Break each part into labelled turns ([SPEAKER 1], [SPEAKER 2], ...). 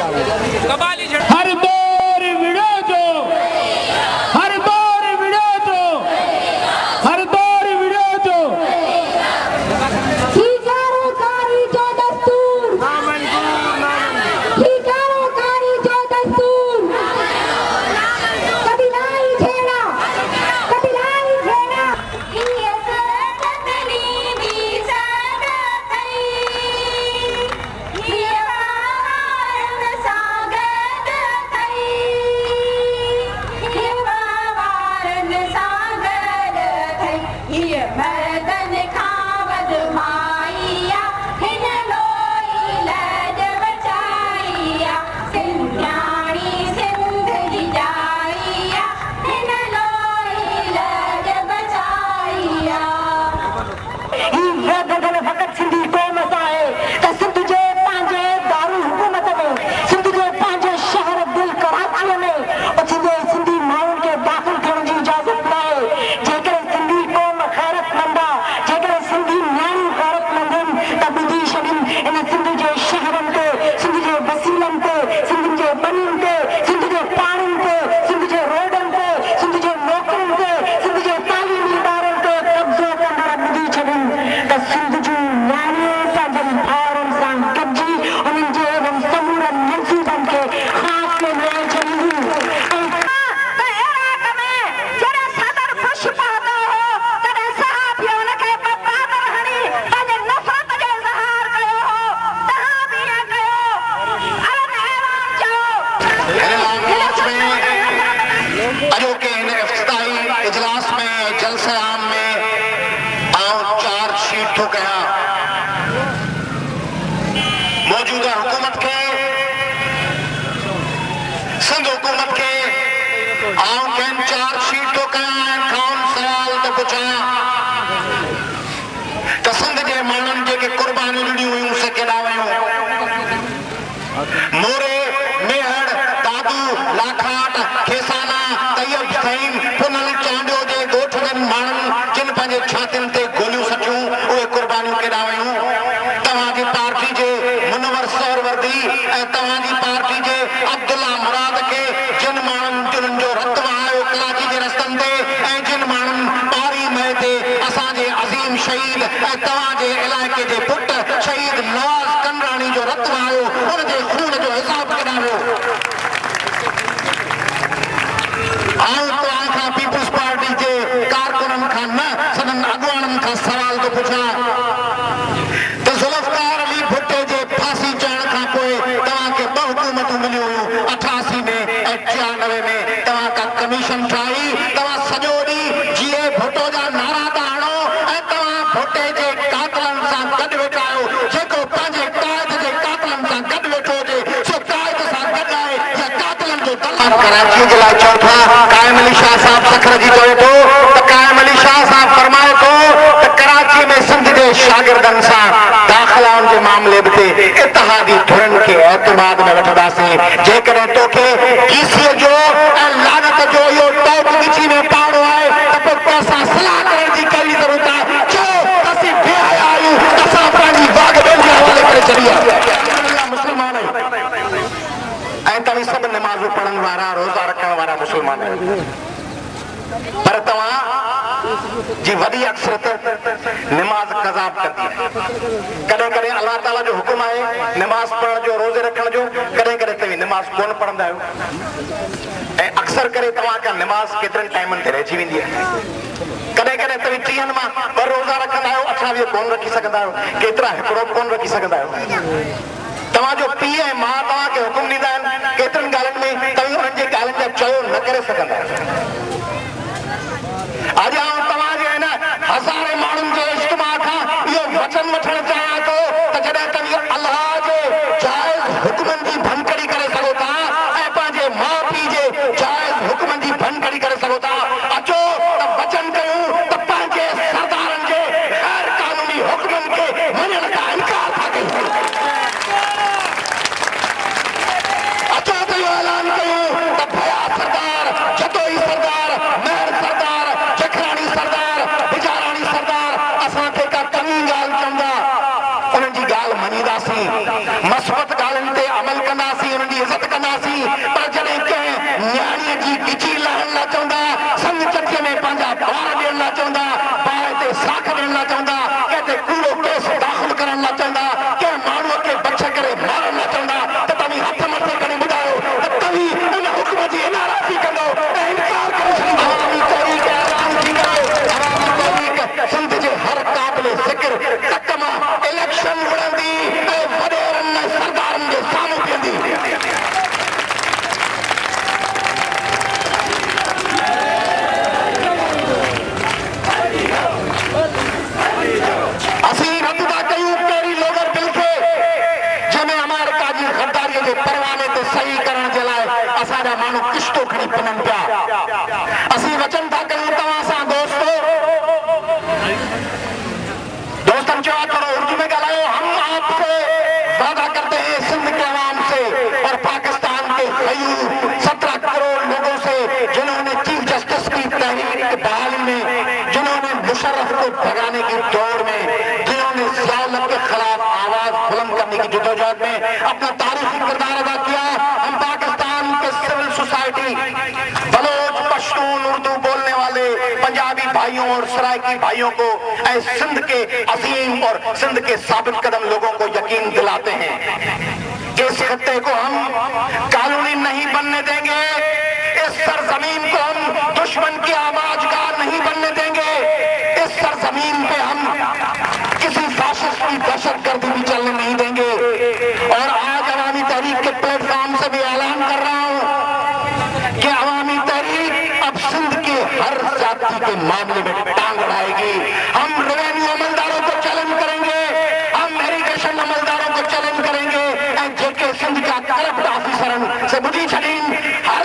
[SPEAKER 1] कबाली
[SPEAKER 2] हर दौर विड़ो हर दौर विड़ो हर दौर विड़ो
[SPEAKER 3] ठिकारोकारी जो दस्तूर ठिकारोकारी जो दस्तूर कभी लाई छेड़ा ये सतनी भी सदा थई ये वारन सागत थई ये वारन सागत थई ये मर्दन खावद माइया हिन लोई लज बचाइया सिंध्याणी सिंध जी जाइया हिन लोई लज बचाइया
[SPEAKER 4] फकत सिंधी क़ौम सां आहे त सिंध जे पंहिंजे दारुल हुकूमत में सिंध जे पंहिंजे शहर दिल कराचीअ में उथंदे सिंधी माण्हुनि खे दाख़िल थियण जी इजाज़त न आहे जेकॾहिं सिंधी क़ौम ग़ैरतमंद आहे जेकॾहिं सिंधी नियाणियूं ग़ैरतमंद आहिनि त ॿुधी छॾनि इन सिंध जे शहरनि ते सिंध जे वसीलनि ते सिंध जे ॿनियुनि ते सिंध जे पाणियुनि ते सिंध जे रोडनि ते सिंध जे नौकरियुनि ते सिंध जे तालीमी इदारनि ते कब्ज़ो कंदड़ ॿुधी छॾनि त सिंध जूं नियाणियूं पंहिंजनि भाउरनि सां गॾिजी उन्हनि जे समूरनि मंसूबनि खे ख़ाक में विझी छॾींदियूं
[SPEAKER 5] अॼोके हिन इफ्तिताही इजलास में जलसे आम में आउं चार्जशीट थो कयां मौजूदा हुकूमत खे सिंध हुकूमत खे आउं कंहिं चार्जशीट थो कयां ऐं खान सवाल थो पुछां त सिंध जे माण्हुनि जेके क़ुर्बानियूं ॾिनियूं हुयूं से केॾा वयूं मोरे मेहर दादू लाखाट खेसाना तैयब सईन पुनल चांडियो जे ॻोठ जनि माण्हुनि जिन पंहिंजे छातियुनि ते गोलियूं सटियूं उहे क़ुर्बानियूं केॾा वयूं तव्हांजी पार्टी जे मुनवर सरवर्दी ऐं तव्हांजी पार्टी जे अब्दुल्ला मुराद खे जिन माण्हुनि जिन्हनि जो रत वहायो कराची जे रस्तनि ते ऐं जिन माण्हुनि ॿारी मई ते असांजे अज़ीम शहीद ऐं तव्हांजे इलाइक़े जे पुट शहीद नवाज़ कंडराणी जो रत वहायो उनजे खून जो हिसाब केॾा वियो आउं तव्हां खां पीपुल्स पार्टी जे कारकुननि खां न सदन अॻुवाणनि खां सवाल थो पुछां त ज़ुल्फ़िकार अली भुट्टो जे फांसी चढ़ण खां पोइ तव्हांखे 2 हुकूमतूं मिलियूं हुयूं 88 में ऐं 96 में तव्हां का कमीशन ठाही तव्हां सॼो ॾींहुं जीए भुट्टो जा नारा था हणो ऐं तव्हां भुट्टे जे कातलनि सां गॾु वेठा आहियो जेको पंहिंजे क़ाइद जे कातलनि सां गॾु वेठो हुजे सो क़ाइद सां गॾु आहे या कातलनि जो दलाल कराची जे लाइ चओ था काइम अली शाह साहब सखर जी चवे थो त काइम अली शाह साहब फरमाए थो त कराची में सिंध जे शागिर्दनि सां दाख़िलाउनि जे मामले ते इतिहादी धुरनि खे एतमाद में वठंदासीं जेकॾहिं तोखे कीसीअ जो ऐं लानत जो इहो टॉप ॾिसी में पाड़ो आहे त पोइ तोसां सलाह करण जी कहिड़ी ज़रूरत आहे चओ त असीं बेहया आहियूं असां पंहिंजी बाग़ ॿियनि जे हवाले करे छॾी आहे मुस्लमान आहियूं ऐं तव्हीं सभु निमाज़ूं पढ़ण वारा रोज़ा रखण वारा मुस्लमान आहियो पर तव्हां जी वॾी अक्सरत निमाज़ कज़ाब कंदी आहे कॾहिं कॾहिं अलाह ताला जो हुकुम आहे निमाज़ पढ़ण जो रोज़े रखण जो कॾहिं कॾहिं तव्हीं निमाज़ कोन पढ़ंदा आहियो ऐं अक्सर करे तव्हां खां निमाज़ केतिरनि टाइमनि ते रहिजी वेंदी आहे कॾहिं कॾहिं तव्हीं 30 मां 2 रोज़ा रखंदा आहियो 28 कोन रखी सघंदा आहियो केतिरा हिकिड़ो कोन रखी सघंदा आहियो तव्हांजो पीउ ऐं माउ तव्हांखे हुकुम ॾींदा आहिनि केतिरनि ॻाल्हियुनि में तव्हीं उन्हनि जी ॻाल्हियुनि जा चयो न करे सघंदा आहियो अॼु आउं तव्हांजे हिन हज़ारे माण्हुनि जे इज्तिमा खां इहो वचन वठणु चाहियां थो त जॾहिं तव्हीं अलाह जे जाइज़ हुकुमनि जी भनकड़ी करे सघो था ऐं पंहिंजे माउ पीउ जे जाइज़ हुकुमनि जी भनकड़ी करे सघो था अचो त वचन कयूं त पंहिंजे सरदारनि जे गैर क़ानूनी हुकुमनि खे मञण खां इनकार था कयूं अचो त इहो ऐलान कयूं त भया सरदार जतोई सरदार महर सरदार जखरानी सरदार बिजारानी सरदार असांखे का कमी ॻाल्हि चवंदा उन्हनि जी ॻाल्हि मञींदासीं मस्बत ॻाल्हियुनि ते अमल कंदासीं उन्हनि जी इची लहण न चाहता, संग चटे में पंहिंजा ॿार ॾियण न चाहता, ॿार ते साख ॾियण न चाहता, कंहिं कूड़ो केस दाख़िल करण न चाहता, कंहिं माण्हूअ खे बच करे मारण न चाहता। त तव्हीं हथ मथे खणी ॿुधायो त तव्हीं उन हुक्म जी नाराज़गी कंदो ऐं इनकार करे छॾींदो। अवामी तहरीक ऐलान थी करे अवामी तहरीक सिंध जे हर क़ाबिल ज़िक्र तक मां इलेक्शन विढ़ंदी ऐं वॾेरनि ऐं सरदारनि जे साम्हूं बीहंदी। असीं रद्द था कयूं पहिरीं लोगर बिल खे, जंहिंमें अमेरिका जी गद्दारीअ जे परवाने ते सही करण जे लाइ असांजा माण्हू किश्तो खणी पननि पिया। असीं वचन था कयूं तव्हां सां दोस्तन चयो थोरो उर्दू में ॻाल्हायो। हम आपसे वादा करते हैं सिंध के अवाम से और पाकिस्तान के करीब 17 करोड़ लोगों से जिन्होंने चीफ जस्टिस की तहरीक बहाली में, जिन्होंने मुशर्रफ को भगाने की दौड़ में, जिन्होंने ज़ियाउल्हक के खिलाफ आवाज बुलंद करने की जदोजहद में अपना तारीखी किरदार अदा किया। हम पाकिस्तान के सिविल सोसाइटी, बलोच, पश्तून, उर्दू बोलने वाले पंजाबी भाइयों और सराइकी भाइयों को सिंध के अजीम और सिंध के साबित कदम लोगों को यकीन दिलाते हैं कि इस खत्ते को हम कानूनी नहीं बनने देंगे, इस सरजमीन को हम दुश्मन की आमाजगाह नहीं बनने देंगे, इस सरजमीन पे हम किसी फाशिस्ट की दहशतगर्दी भी चलने नहीं देंगे। और आज अवामी तहरीक के प्लेटफॉर्म से भी ऐलान कर रहा हूं कि अवामी तहरीक अब सिंध के हर जाति के मामले में टांग अड़ाएगी। हम रेवेन्यू अमलदारों को चैलेंज करेंगे, हम इरिगेशन अमलदारों को चैलेंज करेंगे ऐं जेके सिंध जा करप्ट ऑफिसरनि से ॿुधी छॾीनि। हर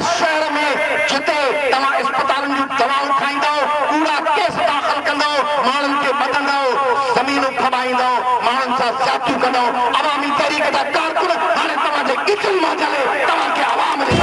[SPEAKER 5] शहर में जिते तव्हां अस्पतालनि जूं दवाऊं खाईंदो, कूड़ा केस दाख़िल कंदो, माण्हुनि खे ॿधंदो, ज़मीनूं खॿाईंदो, माण्हुनि सां ज़्यादतियूं कंदो, अवामी तहरीक जा कारकुन हाणे तव्हांजे किचन मां जले तव्हांखे आवाम जे